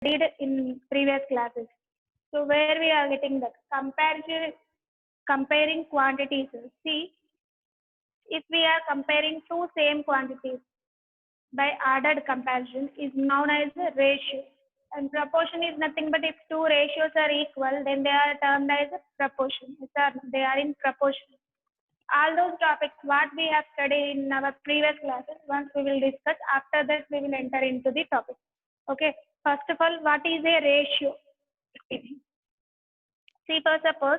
studied in previous classes. So where we are getting that comparing quantities. See, if we are comparing two same quantities by ordered comparison is known as a ratio. And proportion is nothing but if two ratios are equal, then they are termed as a proportion. They are in proportion. All those topics what we have studied in our previous classes, once we will discuss, after that we will enter into the topic. Okay, first of all, what is a ratio? See, for suppose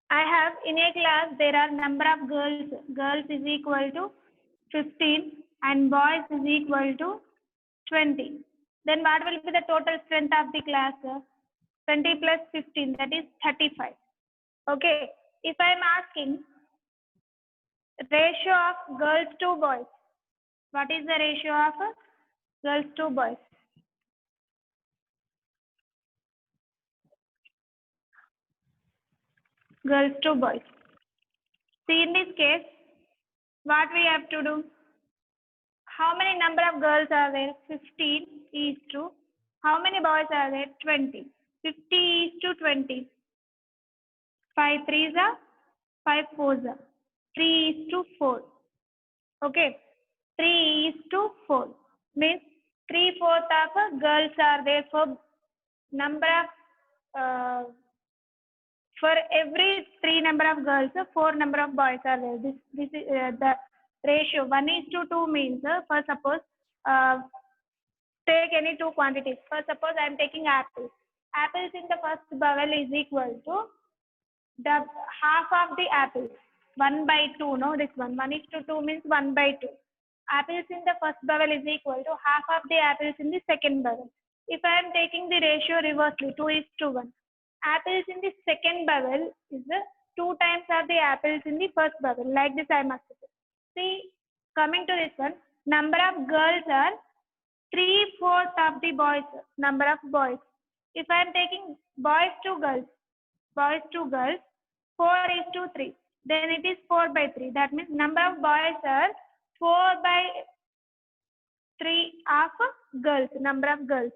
I have in a class there are number of girls. Girls is equal to 15 and boys is equal to 20. Then what will be the total strength of the class? 20 plus 15, that is 35. Okay, if I am asking ratio of girls to boys, what is the ratio of girls to boys? Girls to boys. See, in this case, what we have to do? How many number of girls are there? 15 is to how many boys are there? 20. 50 is to 20. 5 threes are 5 fours are 3 is to 4. Okay, 3 is to 4 means 3/4 of girls are there for number of for every 3 number of girls, 4 number of boys are there. This is the ratio. 1:2 means for suppose take any two quantities. For suppose I am taking apples. Apples in the first bowel is equal to the half of the apples. 1/2. No, this one. 1:2 means 1/2. Apples in the first bowel is equal to half of the apples in the second bowel. If I am taking the ratio reversely, 2:1. Apples in the second bowel is 2 times of the apples in the first bowel. Like this I must say. See, coming to this one, number of girls are 3/4 of the boys, number of boys. If I am taking boys to girls, 4:3. Then it is 4/3. That means number of boys are 4/3 of girls, number of girls.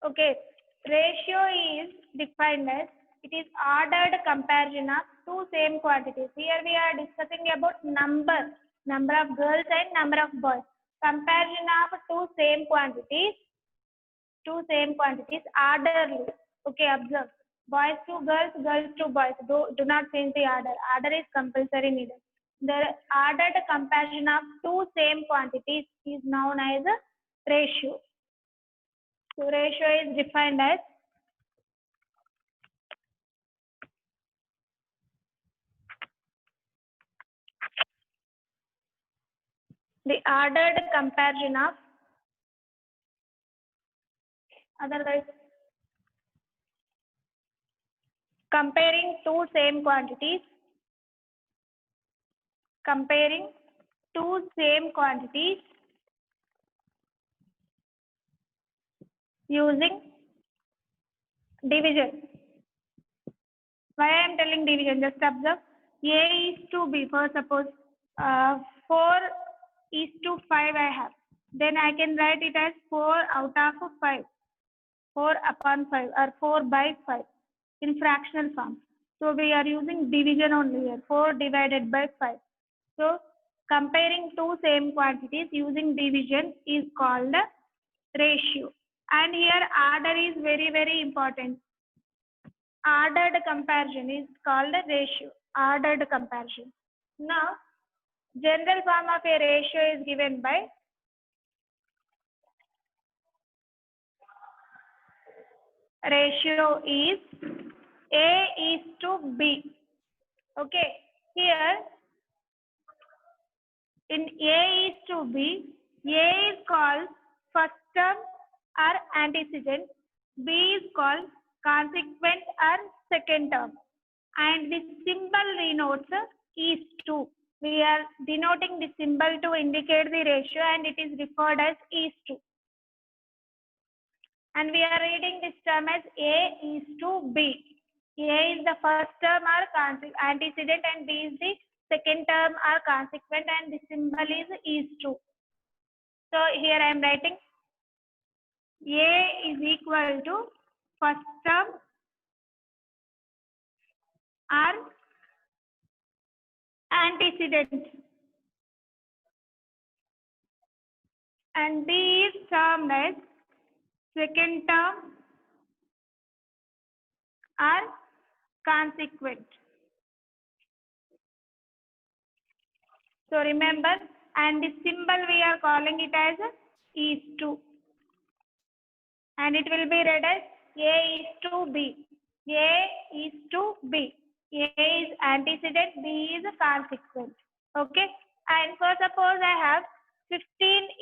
Okay, ratio is defined as it is ordered comparison of two same quantities. Here we are discussing about number of girls and number of boys. Comparison of two same quantities orderly. Okay, observe. Boys to girls, girls to boys. Do not change the order. Order is compulsory needed. The ordered comparison of two same quantities is known as a ratio. So ratio is defined as the ordered comparison of otherwise comparing two same quantities using division. Why I am telling division? Just observe. A is to B. For suppose 4:5 I have. Then I can write it as 4 out of 5. 4/5 or 4/5 in fractional form. So we are using division only here. 4 divided by 5. So comparing two same quantities using division is called ratio. And here order is very, very important. Ordered comparison is called a ratio. Ordered comparison. Now, general form of a ratio is given by ratio is A is to B. Okay, here in A is to B, A is called first term or antecedent, B is called consequent or second term, and the symbol denotes is to. We are denoting the symbol to indicate the ratio and it is referred as is to. And we are reading this term as A is to B. A is the first term or antecedent and B is the second term are consequent, and the symbol is true. So here I am writing A is equal to first term are antecedent, and B is termed as second term are consequent. So remember, and the symbol we are calling it as is to, and it will be read as A is to B. A is to B. A is antecedent, B is consequent. Okay, and for suppose I have 15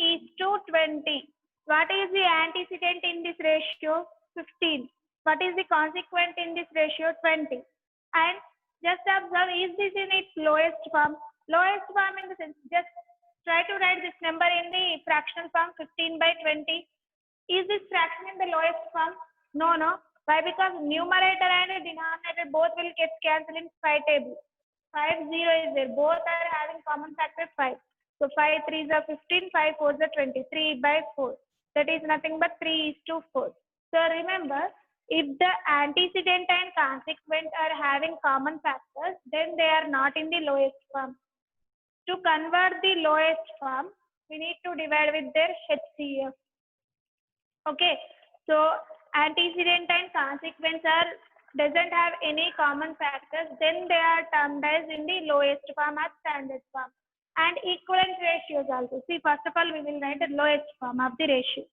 is to 20. What is the antecedent in this ratio? 15. What is the consequent in this ratio? 20. And just observe, is this in its lowest form? Lowest form in the sense, just try to write this number in the fractional form, 15 by 20. Is this fraction in the lowest form? No, no. Why? Because numerator and denominator both will get cancelled in 5 table. 5, 0 is there. Both are having common factor 5. So 5 3s are 15, 5 4s are 20. 3 by 4. That is nothing but 3 is to 4. So remember, if the antecedent and consequent are having common factors, then they are not in the lowest form. To convert the lowest form, we need to divide with their HCF. Okay, so antecedent and consequence are doesn't have any common factors, then they are termed as in the lowest form or standard form. And equivalent ratios also. See, first of all, we will write the lowest form of the ratio.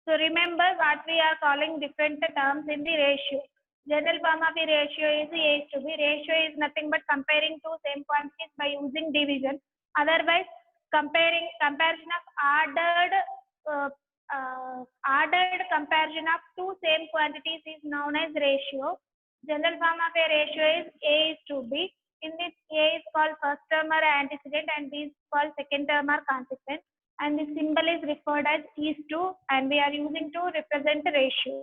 So remember what we are calling different terms in the ratio. General form of the ratio is A is to B. Ratio is nothing but comparing two same quantities by using division. Otherwise, comparison of ordered comparison of two same quantities is known as ratio. General form of a ratio is A is to B. In this, A is called first term or antecedent, and B is called second term or consequent. And the symbol is referred as is to, and we are using to represent the ratio.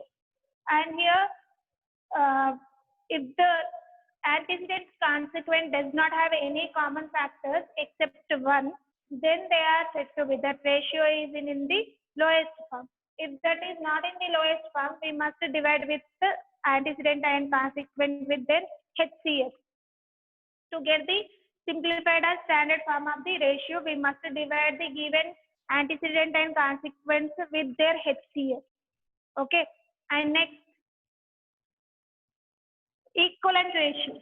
And here, if the antecedent consequent does not have any common factors except one, then they are said to be that ratio is in the lowest form. If that is not in the lowest form, we must divide with the antecedent and consequent with their HCF. To get the simplified or standard form of the ratio, we must divide the given antecedent and consequence with their HCF. Okay, and next, equivalent ratios.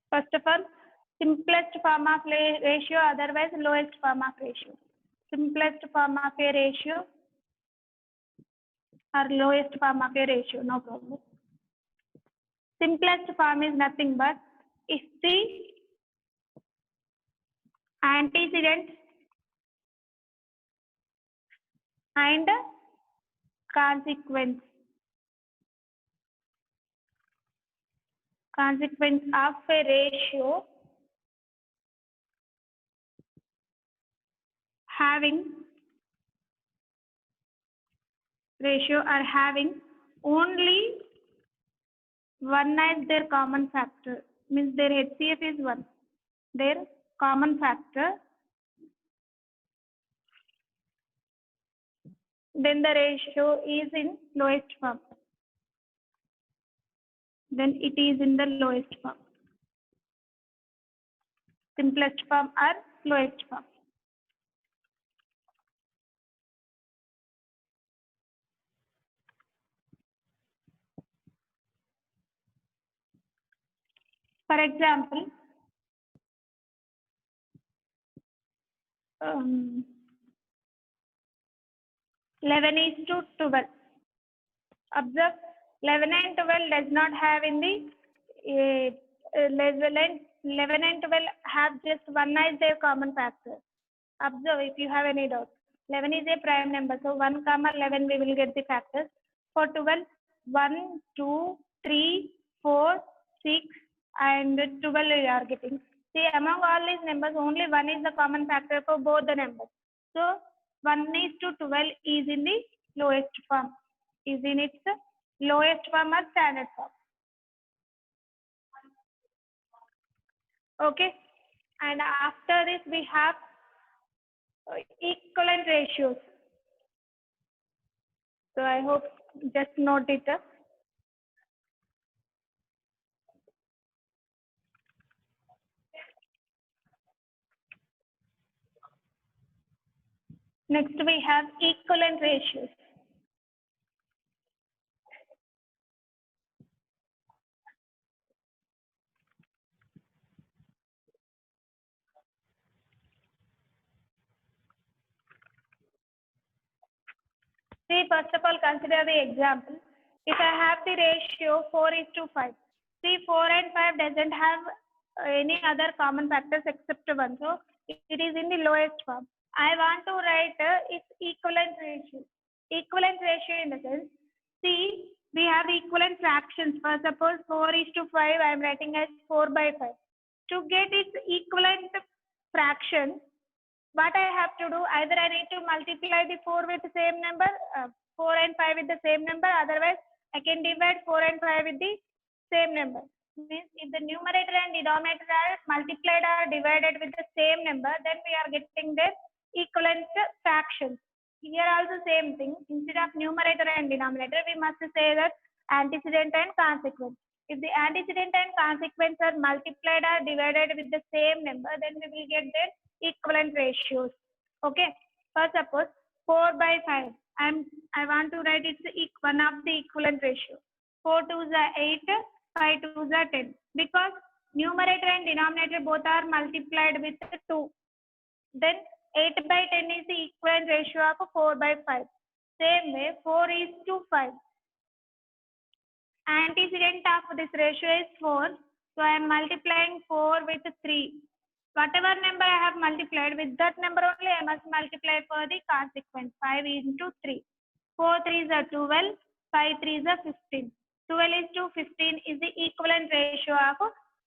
First of all, simplest form of ratio, otherwise lowest form of ratio. Simplest form of a ratio or lowest form of a ratio, no problem. Simplest form is nothing but if the antecedent and consequence of a ratio are having only one as their common factor, means their HCF is 1, their common factor, then the ratio is in lowest form. Then it is in the lowest form. Simplest form or lowest form. For example, 11 is to 12. Observe, 11 and 12 does not have in the 11 and 12 have just one as their common factor. Observe if you have any doubt. 11 is a prime number, so 1 comma 11 we will get the factors. For 12, 1, 2, 3, 4, 6 and 12 we are getting. See, among all these numbers, only 1 is the common factor for both the numbers. So 1:12 is in the lowest form, is in its lowest form or standard form. Okay, and after this we have equivalent ratios. So I hope just note it. Next we have equivalent ratios. See, first of all, consider the example. If I have the ratio 4:5, see 4 and 5 doesn't have any other common factors except 1. So it is in the lowest form. I want to write its equivalent ratio. Equivalent ratio in the sense, see, we have equivalent fractions. For suppose 4:5, I am writing as 4/5. To get its equivalent fraction, what I have to do, either I need to multiply the 4 with the same number, 4 and 5 with the same number, otherwise I can divide 4 and 5 with the same number. Means if the numerator and denominator are multiplied or divided with the same number, then we are getting their equivalent fractions. Here also same thing, instead of numerator and denominator, we must say that antecedent and consequent. If the antecedent and consequence are multiplied or divided with the same number, then we will get their equivalent ratios. Okay, for suppose 4/5, I want to write it's one of the equivalent ratio. 4 2s are 8, 5 2s are 10, because numerator and denominator both are multiplied with 2. Then 8/10 is the equivalent ratio of 4/5. Same way 4:5. Antecedent of this ratio is 4, so I am multiplying 4 with 3. Whatever number I have multiplied, with that number only I must multiply for the consequent. 5 into 3. 4 3s are 12, 5 3s are 15. 12:15 is the equivalent ratio of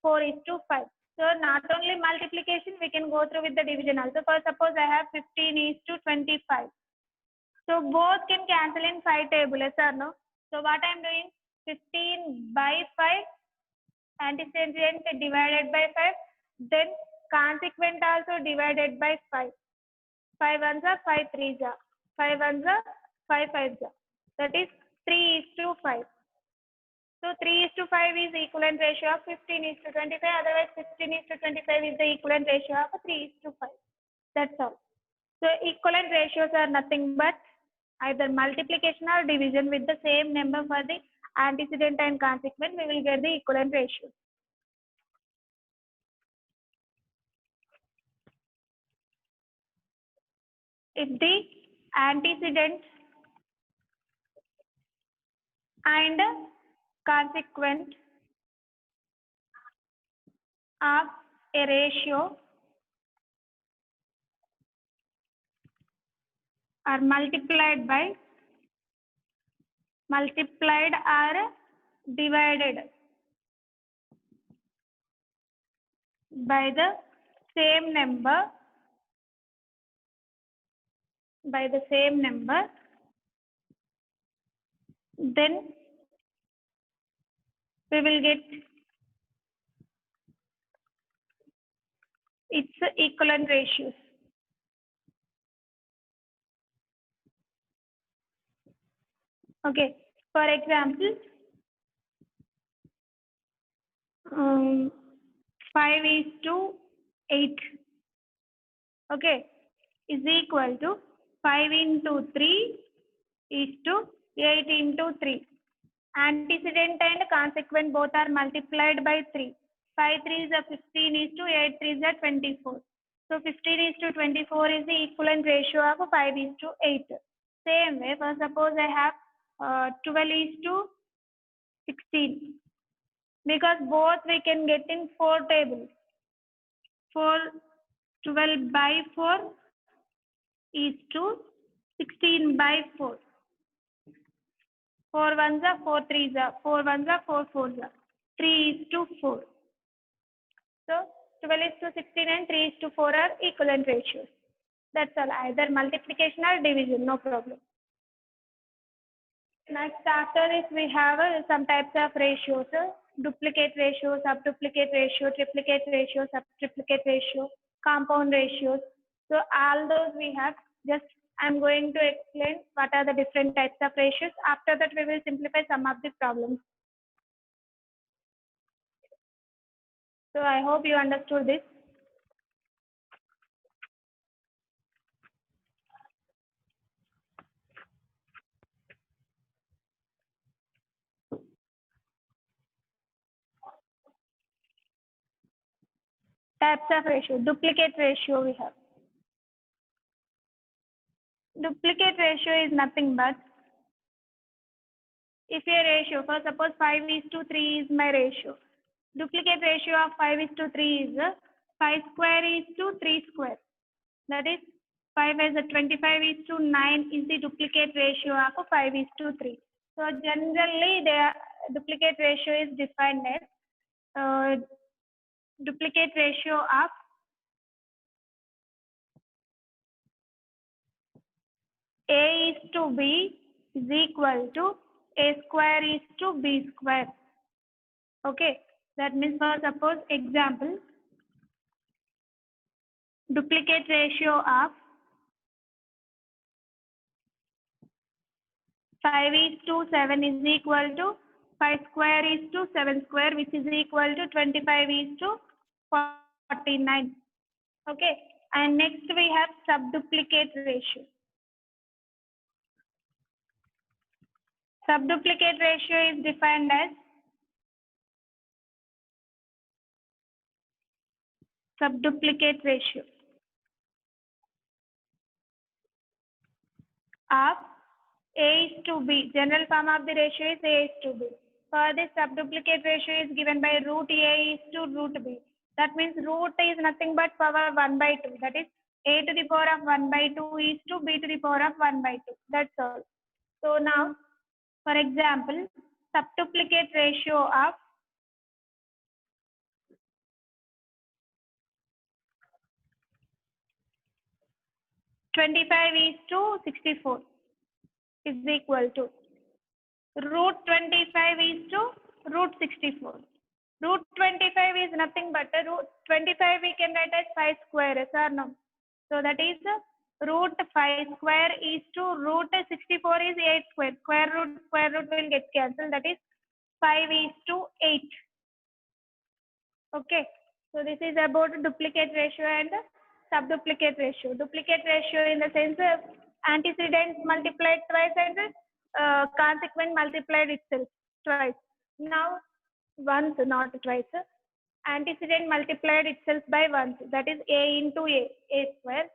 4:5. So not only multiplication, we can go through with the division also. For suppose I have 15:25. So both can cancel in 5 table, yes or no? So what I am doing, 15/5, antecedent divided by 5, then consequent also divided by 5. 5 ones are 5 3s are, 5 ones are 5 5s are. That is 3:5. So 3:5 is equivalent ratio of 15:25. Otherwise 15:25 is the equivalent ratio of 3:5. That's all. So equivalent ratios are nothing but either multiplication or division with the same number for the antecedent and consequent. We will get the equivalent ratio. If the antecedent and consequent of a ratio are multiplied or divided by the same number, then we will get its equivalent ratios. Okay, for example, 5:8, okay, is equal to 5 into 3 is to 8 into 3. Antecedent and consequent both are multiplied by 3. 5 3s are 15 is to 8 3s are 24. So 15:24 is the equivalent ratio of 5:8. Same way, for suppose I have 12:16, because both we can get in 4 tables. 12/4 is to 16/4. 4 ones are 4 3s are, 4 ones are 4 4s are, 3:4. So 12 is to 16 and 3 is to 4 are equivalent ratios. That's all, either multiplication or division, no problem. Next, after this, we have some types of ratios: duplicate ratio, subduplicate ratio, triplicate ratio, subtriplicate ratio, compound ratios. So all those we have. Just I'm going to explain what are the different types of ratios. After that, we will simplify some of the problems. So I hope you understood this. Types of ratio. Duplicate ratio we have. Duplicate ratio is nothing but, if a ratio, for suppose 5 is to 3 is my ratio. Duplicate ratio of 5 is to 3 is 5 square is to 3 square. That is 5 as a 25 is to 9 is the duplicate ratio of 5 is to 3. So generally the duplicate ratio is defined as duplicate ratio of A is to B is equal to A square is to B square. Okay, that means, for suppose example, duplicate ratio of 5 is to 7 is equal to 5 square is to 7 square, which is equal to 25 is to 49. Okay, and next we have subduplicate ratio. Subduplicate ratio is defined as subduplicate ratio of A is to B. General form of the ratio is A is to B. For this, subduplicate ratio is given by root A is to root B. That means root is nothing but power 1 by 2. That is A to the power of 1 by 2 is to B to the power of 1 by 2. That's all. So now, for example, subduplicate ratio of 25 is to 64 is equal to root 25 is to root 64. Root 25 is nothing but root 25 we can write as 5 square, yes or no? So that is root 5 square is to root 64 is 8 square. Square root will get cancelled. That is 5 is to 8. Okay. So this is about duplicate ratio and subduplicate ratio. Duplicate ratio in the sense antecedent multiplied twice and consequent multiplied itself twice. Now once, not twice. Antecedent multiplied itself by once. That is A into A square,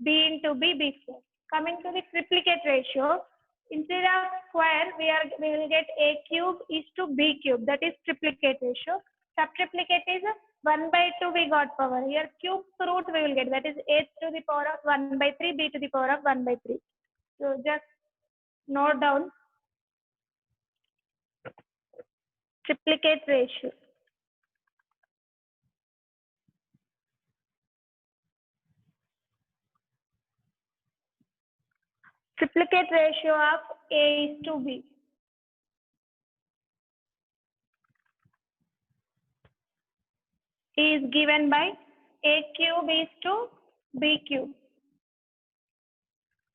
B into B square. Coming to the triplicate ratio, instead of square, we will get A cube is to B cube. That is triplicate ratio. Subtriplicate is 1 by 2 we got power. Here cube root we will get. That is A to the power of 1 by 3, B to the power of 1 by 3. So just note down triplicate ratio. Triplicate ratio of A is to B. Is given by A cube is to B cube.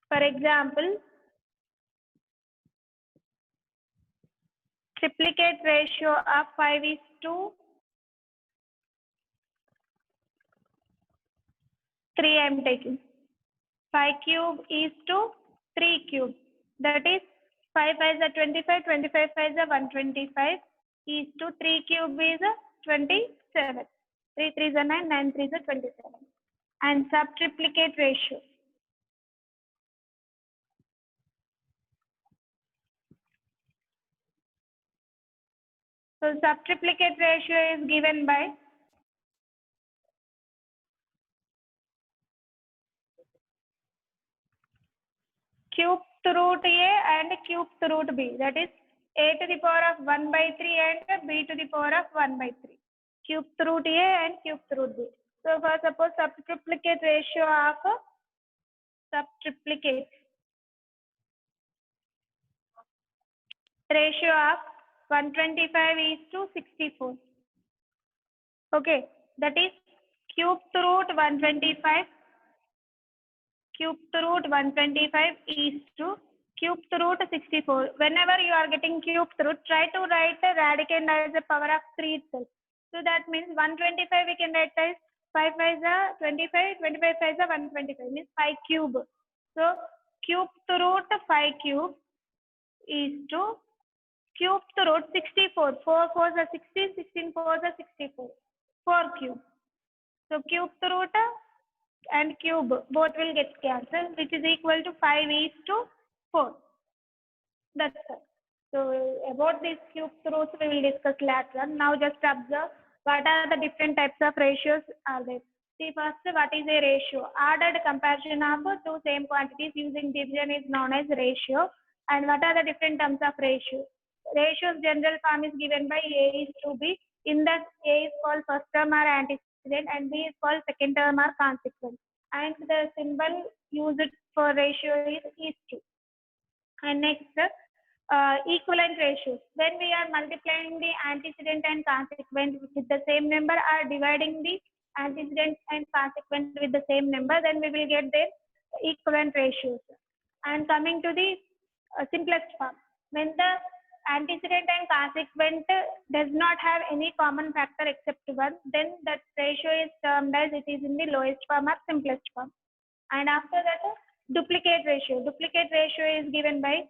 For example, triplicate ratio of 5 is to 3 I am taking. 5 cube is to 3 cube. That is 5 5 is 25, 25 5 is 125 is to 3 cube is 27. 3 3 is 9, 9 3 is 27. And subtriplicate ratio. So subtriplicate ratio is given by cube root A and cube root B. That is A to the power of 1 by 3 and B to the power of 1 by 3. Cube root A and cube root B. So for suppose subtriplicate ratio of subtriplicate ratio of 125 is to 64. Okay, that is cubed root 125. Cubed root 125 is to cubed root 64. Whenever you are getting cubed root, try to write the radicand as a power of 3 itself. So that means 125 we can write as 5 5 is 25, 25 5 is 125, means 5 cube. So cubed root 5 cube is to cubed root 64. 4 4 is 16, 16 4 is 64. 4 cube. So cubed root and cube both will get cancelled, which is equal to 5 is to 4. That's all. So about these cube roots we will discuss later on. Now just observe what are the different types of ratios are there. See first, what is a ratio? Ordered comparison of two same quantities using division is known as ratio. And what are the different terms of ratio? Ratio's general form is given by A is to B. In that A is called first term or antecedent and B is called second term or consequent. And the symbol used for ratio is to. And next, equivalent ratios. When we are multiplying the antecedent and consequent with the same number or dividing the antecedent and consequent with the same number, then we will get the equivalent ratios. And coming to the simplest form, when the antecedent and consequent does not have any common factor except 1, then that ratio is termed as it is in the lowest form or simplest form. And after that, duplicate ratio. Duplicate ratio is given by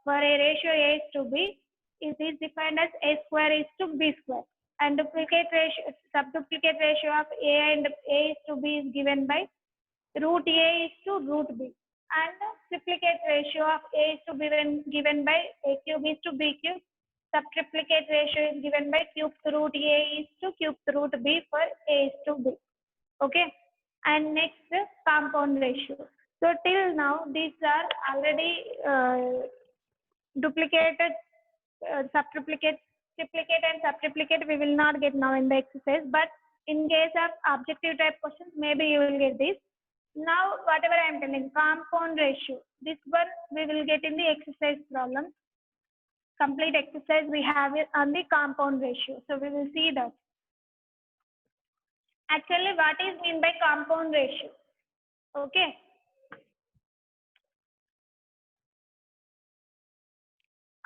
for a ratio A is to B, it is defined as A square is to B square. And duplicate ratio, subduplicate ratio of A and A is to B is given by root A is to root B. And the triplicate ratio of A is to be given by A cube is to B cube. Subtriplicate ratio is given by cube root A is to cube root B for A is to B. Okay. And next, compound ratio. So till now, these are already duplicated, subtriplicate, triplicate and subtriplicate we will not get now in the exercise, but in case of objective type questions, maybe you will get this. Now, whatever I am telling, compound ratio, this one we will get in the exercise problem. Complete exercise we have it on the compound ratio. So we will see that. Actually, what is mean by compound ratio? Okay.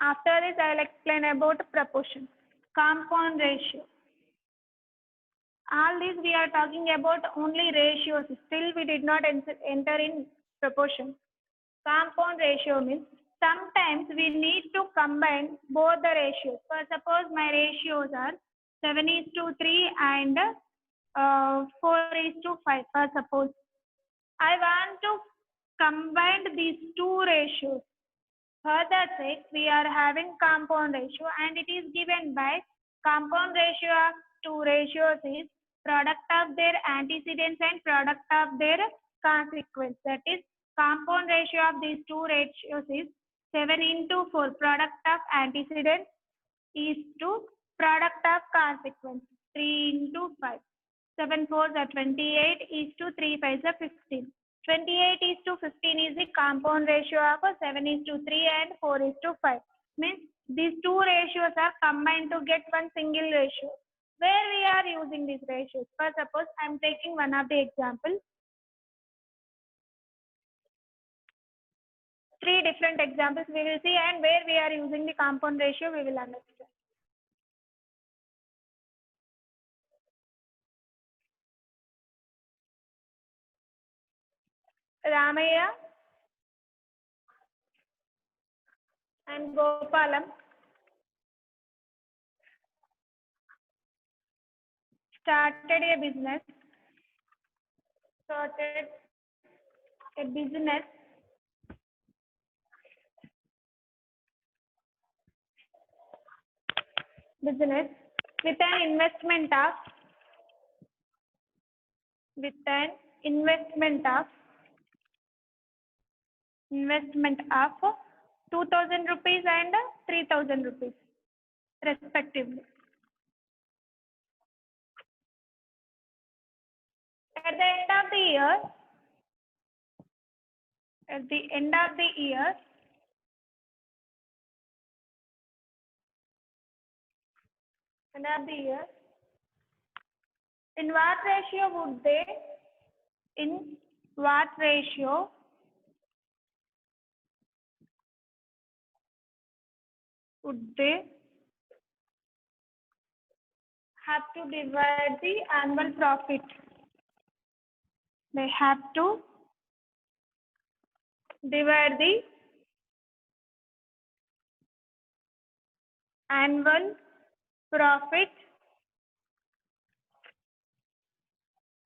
After this, I will explain about proportion. Compound ratio. All these we are talking about only ratios. Still, we did not enter in proportion. Compound ratio means sometimes we need to combine both the ratios. For suppose my ratios are 7 is to 3 and 4 is to 5. For suppose I want to combine these two ratios. For that sake, we are having compound ratio and it is given by compound ratio of two ratios is product of their antecedents and product of their consequence. That is, compound ratio of these two ratios is 7 into 4. Product of antecedent is to product of consequence 3 into 5. 7 4s are 28 is to 3 5s are 15. 28 is to 15 is the compound ratio of 7 is to 3 and 4 is to 5. Means these two ratios are combined to get one single ratio. Where we are using these ratios? For suppose I am taking one of the examples. 3 different examples we will see, and where we are using the compound ratio we will understand. Ramaya and Gopalam started a business. Business with an investment of 2,000 rupees and 3,000 rupees respectively. At the end of the year, at the end of the year, end of the year, in what ratio would they, in what ratio would they have to divide the annual profit? They have to divide the annual profit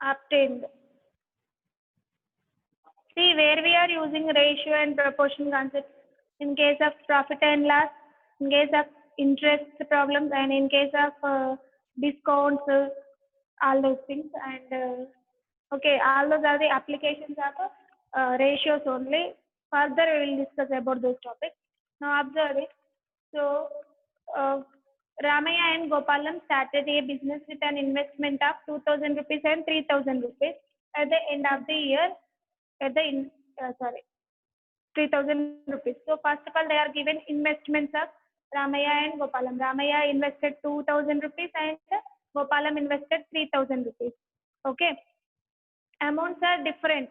obtained. See, where we are using ratio and proportion concept in case of profit and loss, in case of interest problems, and in case of discounts, all those things. And okay, all those are the applications of ratios only. Further, we will discuss about those topics. Now, observe it. So, uh, Ramaya and Gopalam started a business with an investment of 2,000 rupees and 3,000 rupees. At the end of the year, at the 3,000 rupees. So first of all, they are given investments of Ramaya and Gopalam. Ramaya invested 2,000 rupees and Gopalam invested 3,000 rupees. Okay, amounts are different.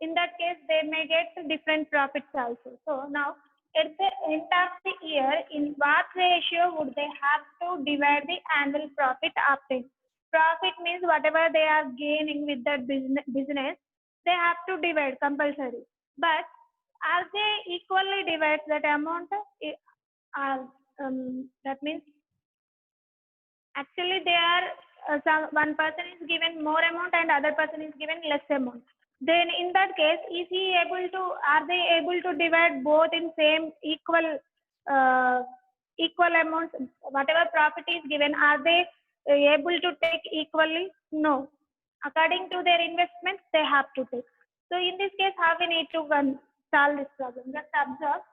In that case, they may get different profits also. So now, at the end of the year, in what ratio would they have to divide the annual profit obtained? Profit means whatever they are gaining with that business, they have to divide compulsory. But are they equally divide that amount? That means actually they are one person is given more amount and other person is given less amount. Then in that case, is he able to? Are they able to divide both in same equal amounts? Whatever profit is given, are they able to take equally? No. According to their investments, they have to take. So in this case, how we need to solve this problem? Just observe.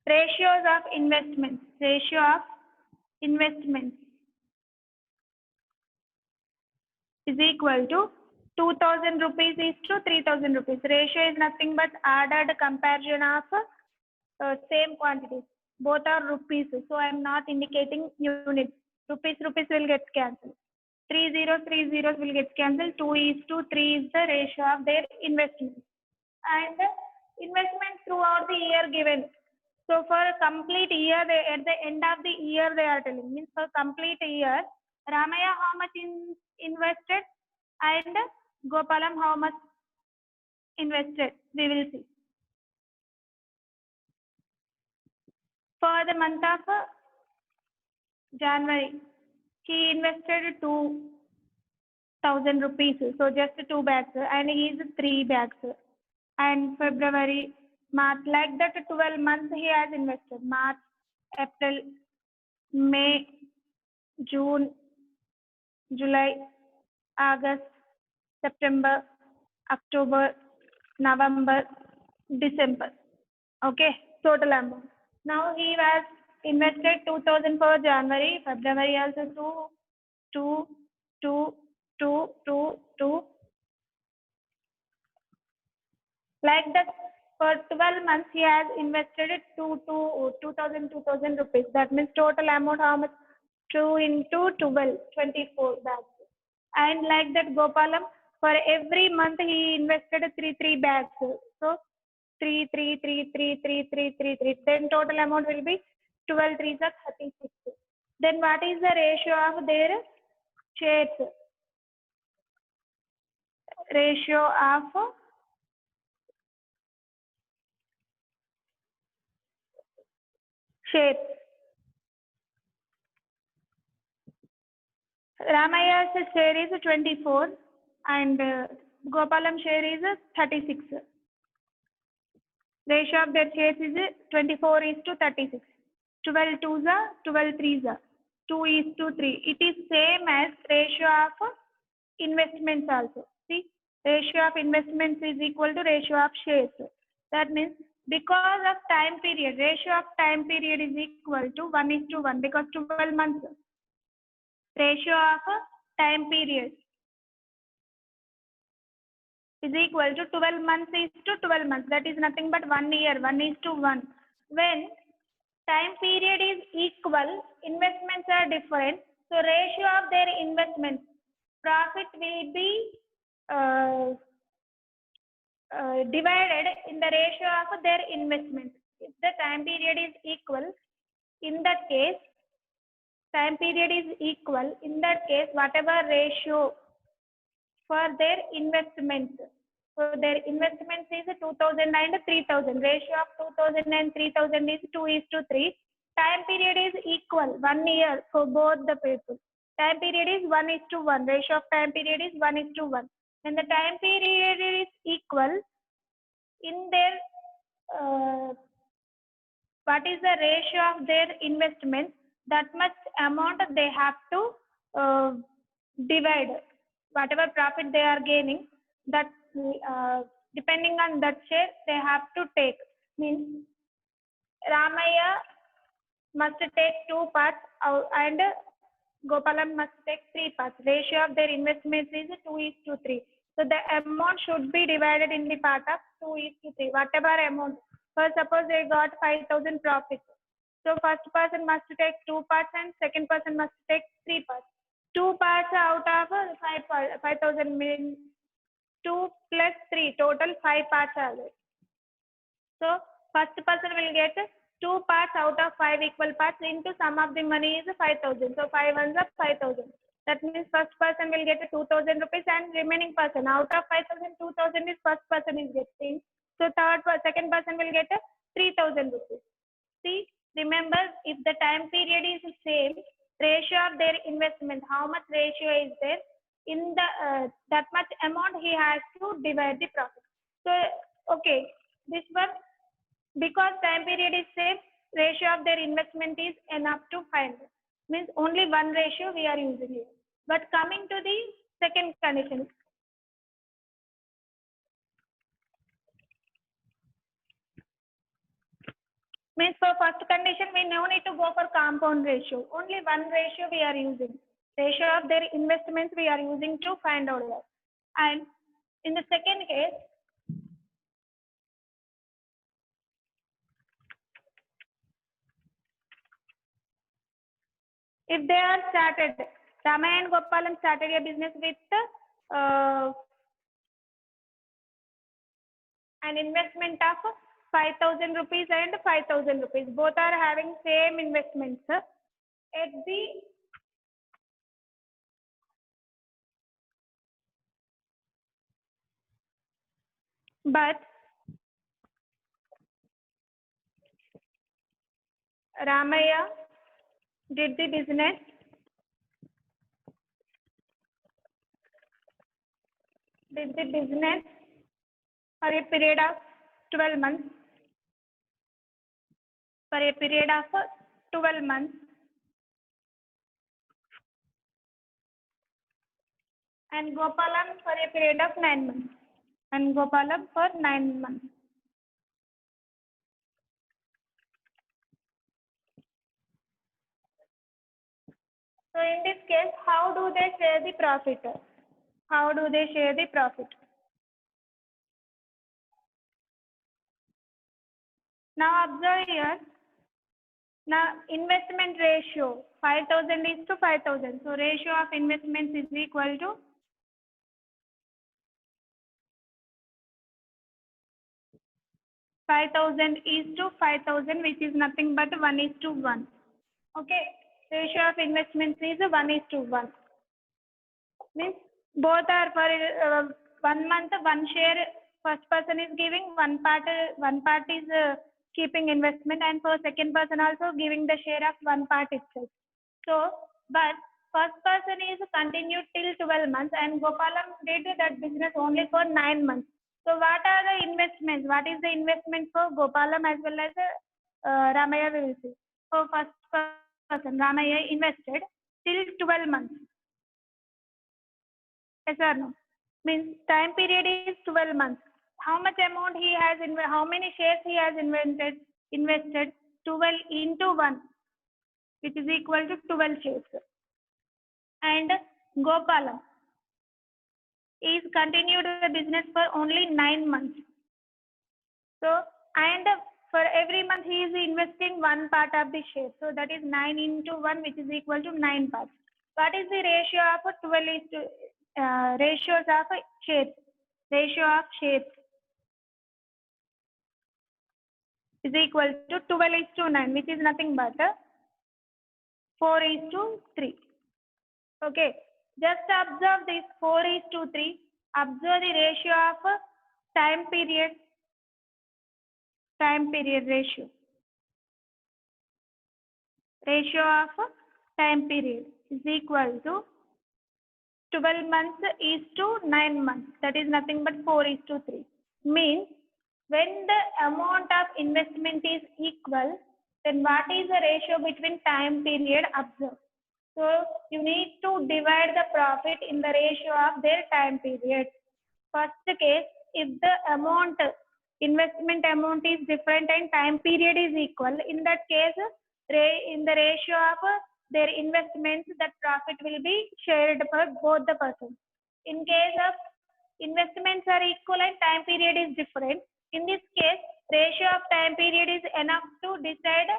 Ratios of investments. Ratio of investments is equal to 2,000 rupees is to 3,000 rupees. Ratio is nothing but added comparison of same quantities. Both are rupees. So I am not indicating units. Rupees will get cancelled. 3 zeros will get cancelled. 2 is to 3 is the ratio of their investments. And investment throughout the year given. So for a complete year, at the end of the year, they are telling, means for complete year, Ramaya how much invested and Gopalam how much invested. We will see. For the month of January, he invested 2,000 rupees. So just 2 bags, and he is 3 bags. And February, March, like that 12 months he has invested. March, April, May, June, July, August, September, October, November, December. Okay, total amount. Now he was invested 2,000 for January, February also 2, 2, 2, 2, 2. Like that, for 12 months he has invested 2,000 rupees. That means total amount how much? 2 into 12, 24 bags. And like that, Gopalam, for every month he invested 3 bags. So 3. Then total amount will be 12 3s are 36. Then what is the ratio of their shares? Ratio of shares. Ramaya's share is 24 and Gopalam share is 36. Ratio of their shares is 24 is to 36. 12 2s are 12 3s are 2 is to 3. It is same as ratio of investments also. See, ratio of investments is equal to ratio of shares. That means because of time period, ratio of time period is equal to 1 is to 1 because 12 months. ratio of time period is equal to 12 months is to 12 months. That is nothing but 1 year, 1:1. When time period is equal, investments are different. So ratio of their investments, profit will be uh, divided in the ratio of their investment. If the time period is equal, in that case, time period is equal, in that case, whatever ratio for their investments. So their investments is 2000 and 3000. Ratio of 2000 and 3000 is 2:3. Time period is equal, 1 year for both the people. Time period is 1:1. Ratio of time period is 1:1. When the time period is equal, in their what is the ratio of their investment, that much amount they have to divide. Whatever profit they are gaining, that depending on that share they have to take. Means Ramaya must take 2 parts and Gopalam must take 3 parts. Ratio of their investments is 2:3. So the amount should be divided in the part of 2:3. Whatever amount. For suppose they got 5,000 profit. So first person must take 2 parts and second person must take 3 parts. 2 parts out of 5,000 means 2 plus 3, total 5 parts are there. So first person will get 2 parts out of 5 equal parts into sum of the money is 5,000. So 5 ones are 5,000. That means first person will get 2,000 rupees and remaining person out of 5,000, 2,000 is first person is getting. So second person will get 3,000 rupees. See, remember if the time period is the same, ratio of their investment, how much ratio is there, in the that much amount he has to divide the profit. So okay, this one, because time period is same, ratio of their investment is enough to find. Means only one ratio we are using here. But coming to the second condition, means for first condition we no need to go for compound ratio. Only one ratio we are using. Ratio of their investments we are using to find out that. And in the second case, if they are started, Ramaya and Gopalam started a business with an investment of 5,000 rupees and 5,000 rupees. Both are having same investments. At the but Ramaya did the business for a period of 12 months. For a period of 12 months. And Gopalam for a period of 9 months. And Gopalam for 9 months. So in this case, how do they share the profit? How do they share the profit? Now observe here. Now investment ratio 5,000 is to 5,000. So ratio of investments is equal to 5,000 is to 5,000, which is nothing but 1:1. Okay. Ratio of investments is 1:1. Means both are for 1 month, one share first person is giving, one part is keeping investment, and for second person also giving the share of one part itself. So, but first person is continued till 12 months and Gopalam did that business only for 9 months. So what are the investments? What is the investment for Gopalam as well as Ramaya we will see. So first person, Ramaya invested till 12 months. Yes or no? Means time period is 12 months. How much amount he has how many shares he has invested 12 into 1, which is equal to 12 shares. and Gopalam is continued the business for only 9 months. So, and for every month he is investing one part of the share. So that is 9 into 1, which is equal to 9 parts. What is the ratio of 12 is to ratios of shares? Ratio of shares is equal to 12 is to 9, which is nothing but 4 is to 3. Okay, just observe this 4 is to 3. Observe the ratio of time period ratio. Ratio of time period is equal to 12 months is to 9 months. That is nothing but 4 is to 3. Means when the amount of investment is equal, then what is the ratio between time period observed? So you need to divide the profit in the ratio of their time period. First case, if the investment amount is different and time period is equal, in that case, in the ratio of their investments, that profit will be shared for both the persons. In case of investments are equal and time period is different, in this case, ratio of time period is enough to decide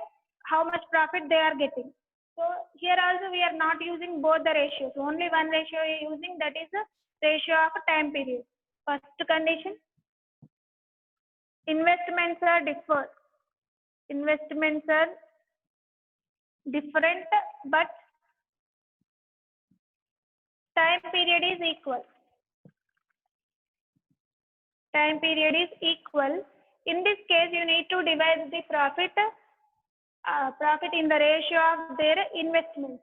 how much profit they are getting. So here also we are not using both the ratios. Only one ratio we are using, that is the ratio of time period. First condition, investments are different. Investments are different, but time period is equal. Time period is equal. In this case, you need to divide the profit in the ratio of their investments.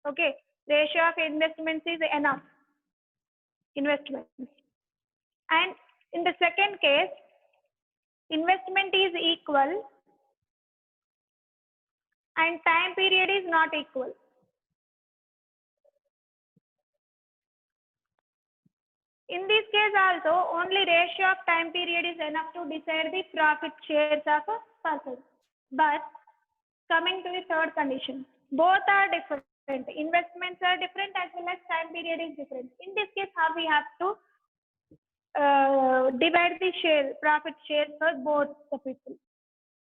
Okay, ratio of investments is enough. Investments. And in the second case, investment is equal and time period is not equal. In this case also, only ratio of time period is enough to decide the profit shares of a person. But coming to the third condition, both are different. Investments are different as well as time period is different. In this case, how we have to divide the profit share for both the people.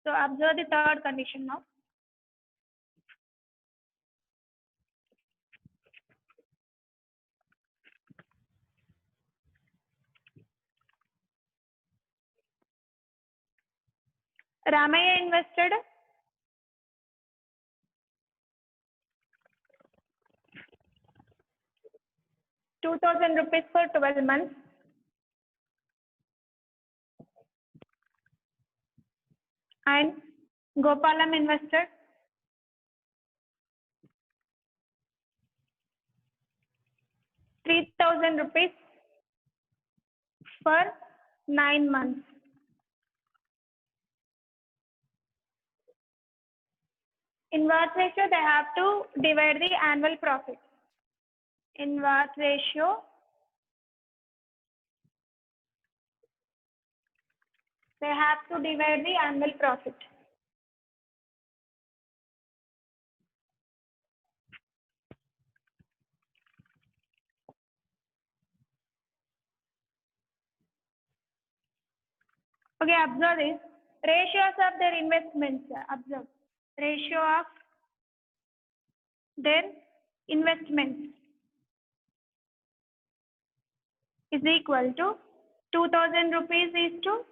So observe the third condition now. Ramaya invested 2,000 rupees for 12 months. And Gopalam invested 3,000 rupees for 9 months. In what ratio they have to divide the annual profit? In what ratio they have to divide the annual profit? Okay, observe this. Ratios of their investments. Observe. Ratio of their investments is equal to 2,000 rupees is to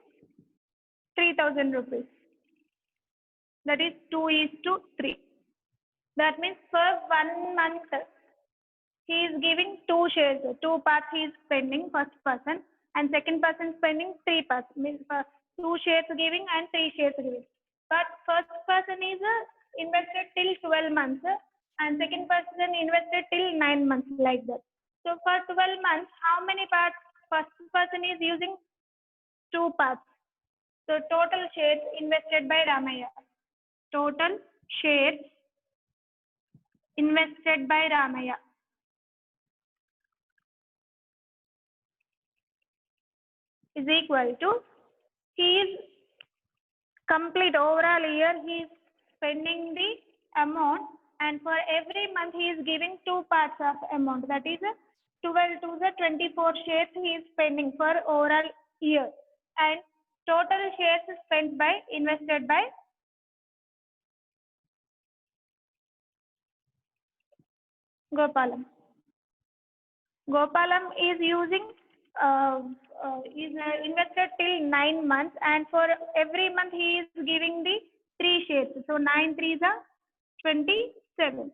3,000 rupees. That is 2 is to 3. That means for 1 month, he is giving 2 shares. 2 parts he is spending, first person, and second person spending 3 parts. Means 2 shares giving and 3 shares giving. But first person is invested till 12 months and second person invested till 9 months, like that. So for 12 months, how many parts? First person is using 2 parts. So total shares invested by Ramaya. Total shares invested by Ramaya is equal to, he is complete overall year he is spending the amount and for every month he is giving two parts of amount, that is 12 to the 24 shares he is spending for overall year, and total shares spent by invested by Gopalam. Gopalam is using invested till 9 months, and for every month he is giving the 3 shares. So 9 threes are 27.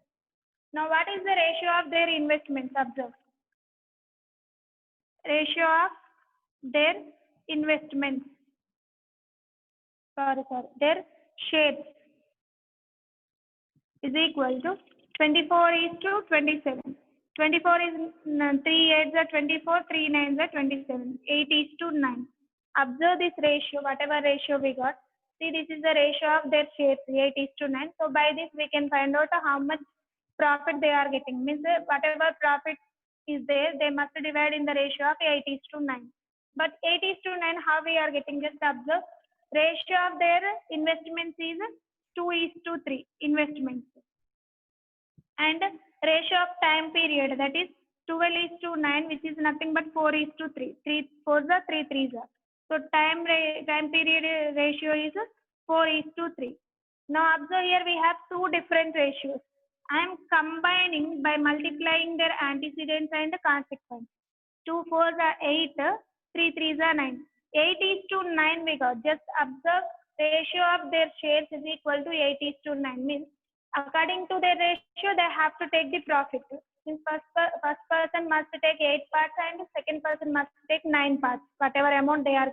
Now what is the ratio of their investments? Observe. Ratio of their investments. Their shares is equal to 24 is to 27. 24 is 3 8s are 24, 3 9s are 27. 8 is to 9. Observe this ratio, whatever ratio we got. See, this is the ratio of their shares, 8 is to 9. So by this we can find out how much profit they are getting. Means whatever profit is there, they must divide in the ratio of 8 is to 9. But 8 is to 9, how we are getting? Just observe. Ratio of their investments is 2 is to 3 investments. And ratio of time period, that is 12 is to 9, which is nothing but 4 is to 3. 3 4s are 3 3s are. So time period ratio is 4 is to 3. Now observe here we have two different ratios. I am combining by multiplying their antecedents and consequence. 2 4s are 8, 3 3s are 9. 8 is to 9 we got. Just observe ratio of their shares is equal to 8 is to 9. Means according to their ratio, they have to take the profit. Means first person must take 8 parts and second person must take 9 parts, whatever amount they are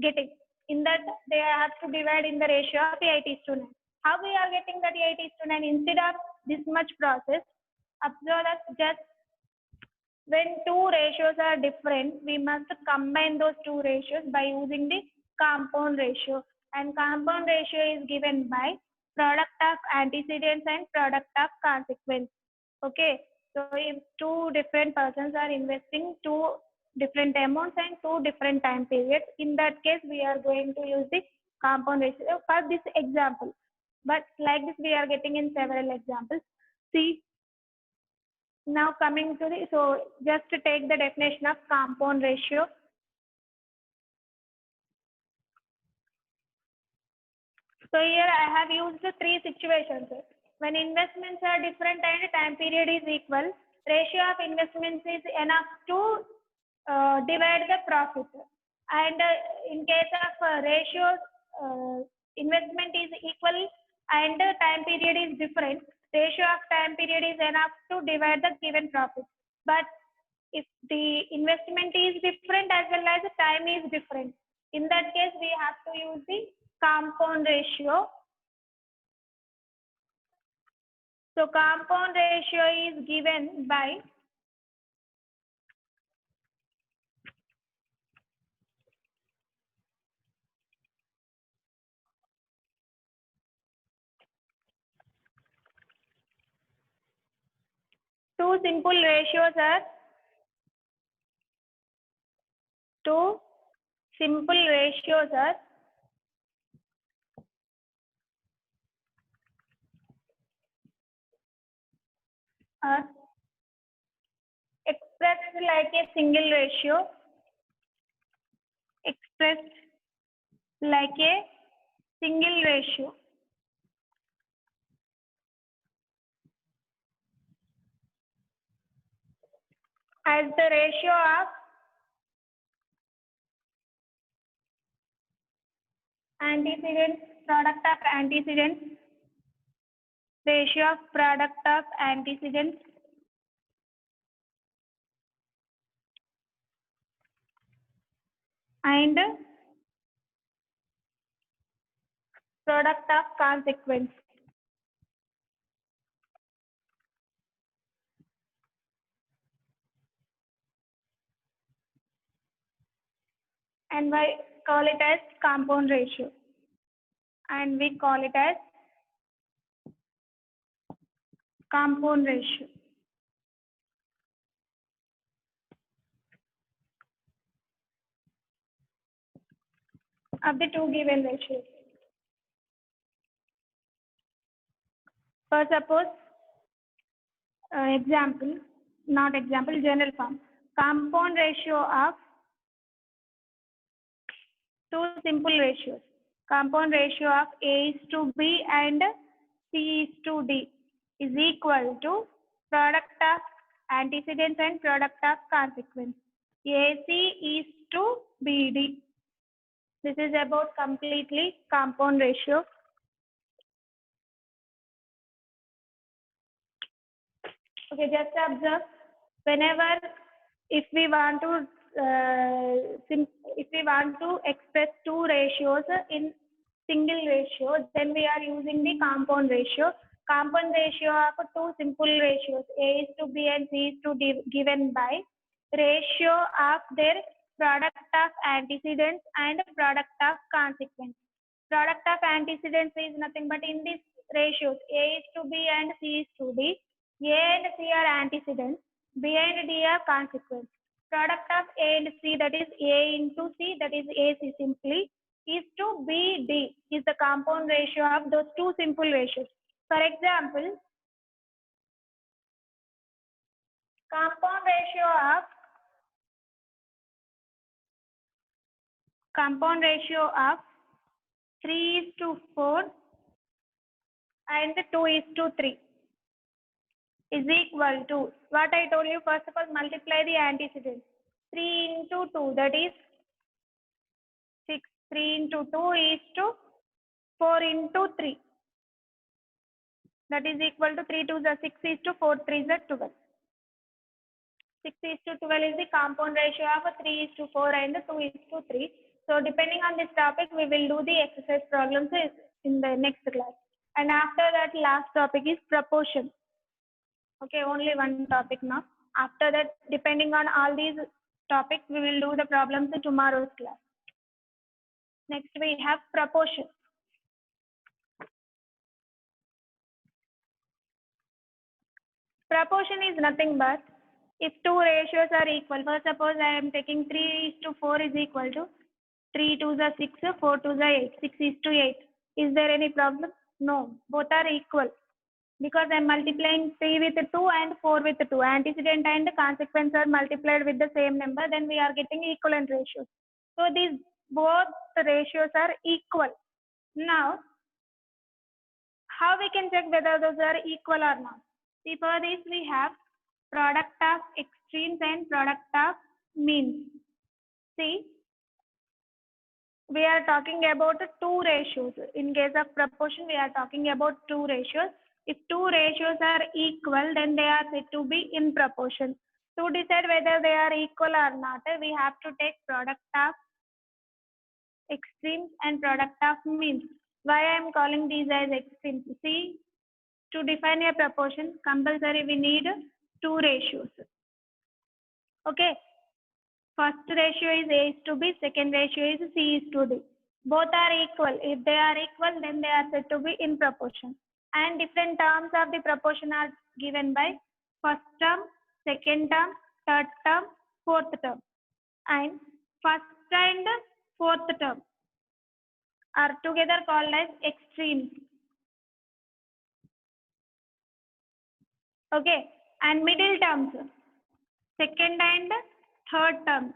getting. In that, they have to divide in the ratio of 8 is to 9. How we are getting that 8 is to 9? Instead of this much process, observe that just when two ratios are different, we must combine those two ratios by using the compound ratio. And compound ratio is given by product of antecedents and product of consequence. Okay. So if two different persons are investing two different amounts and two different time periods, in that case, we are going to use the compound ratio for this example. But like this, we are getting in several examples. See, now coming to the, so just to take the definition of compound ratio. So here I have used the three situations. When investments are different and time period is equal, ratio of investments is enough to divide the profit. And in case of investment is equal and time period is different, ratio of time period is enough to divide the given profit. But if the investment is different as well as the time is different, in that case we have to use the compound ratio. So compound ratio is given by two simple ratios are expressed like a single ratio, expressed like a single ratio. As the ratio of antecedents, product of antecedents, ratio of product of antecedents and product of consequence. And we call it as compound ratio. And we call it as compound ratio. Of the two given ratios. For suppose example, not example, general form. Compound ratio of two simple ratios. Compound ratio of A is to B and C is to D is equal to product of antecedents and product of consequence. AC is to BD. This is about completely compound ratio. Okay, just observe whenever if we want to express two ratios in single ratio, then we are using the compound ratio. Compound ratio of two simple ratios A is to B and C is to D given by ratio of their product of antecedents and product of consequence. Product of antecedents is nothing but in these ratios A is to B and C is to D. A and C are antecedents, B and D are consequence. Product of A and C, that is A into C, that is AC simply, is to BD, is the compound ratio of those two simple ratios. For example, compound ratio of 3 is to 4 and 2 is to 3 is equal to what I told you. First of all, multiply the antecedents. 3 into 2, that is 6. 3 into 2 is to 4 into 3. That is equal to 3 to the 6 is to 4 3 is the 12. 6 is to 12 is the compound ratio of 3 is to 4 and 2 is to 3. So depending on this topic, we will do the exercise problems in the next class. And after that, last topic is proportion. Okay, only one topic now. After that, depending on all these topics, we will do the problems in tomorrow's class. Next, we have proportion. Proportion is nothing but if two ratios are equal. For suppose I am taking 3 is to 4 is equal to 3 to the 6, 4 to the 8, 6 is to 8. Is there any problem? No, both are equal. Because I am multiplying 3 with 2 and 4 with 2. Antecedent and consequence are multiplied with the same number, then we are getting equivalent ratios. So these both ratios are equal. Now, how we can check whether those are equal or not? See, for this we have product of extremes and product of means. See, we are talking about two ratios. In case of proportion, we are talking about two ratios. If two ratios are equal, then they are said to be in proportion. To decide whether they are equal or not, we have to take product of extremes and product of means. Why I am calling these as extremes? See, to define a proportion, compulsory we need two ratios. Okay. First ratio is A is to B, second ratio is C is to D. Both are equal. If they are equal, then they are said to be in proportion. And different terms of the proportion are given by first term, second term, third term, fourth term. And first and fourth term are together called as extremes. Okay. And middle terms, second and third term,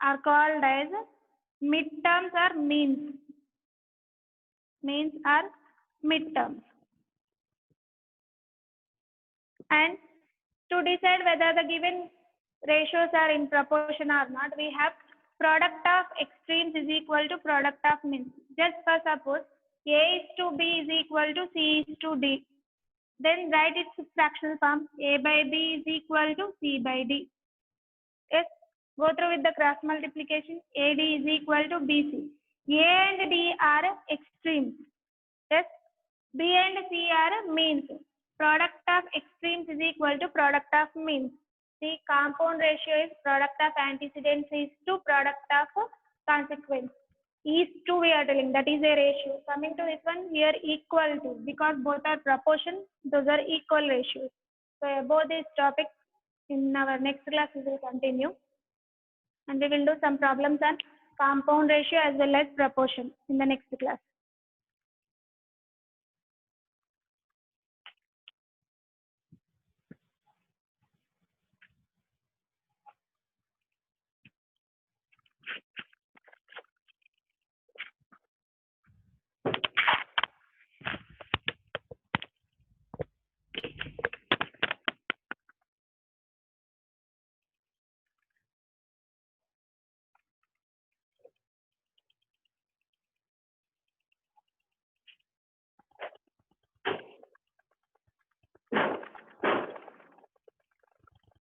are called as midterms or means. Means are midterms. And to decide whether the given ratios are in proportion or not, we have product of extremes is equal to product of means. Just for suppose A is to B is equal to C is to D. Then write its fractional form. A by B is equal to C by D. Yes. Go through with the cross multiplication. AD is equal to BC. A and D are extremes. Yes. B and C are means. Product of extremes is equal to product of means. The compound ratio is product of antecedents is to product of consequence. Is to we are telling, that is a ratio. Coming to this one, here equal to, because both are proportion, those are equal ratios. So about this topic in our next class we will continue. And we will do some problems on compound ratio as well as proportion in the next class.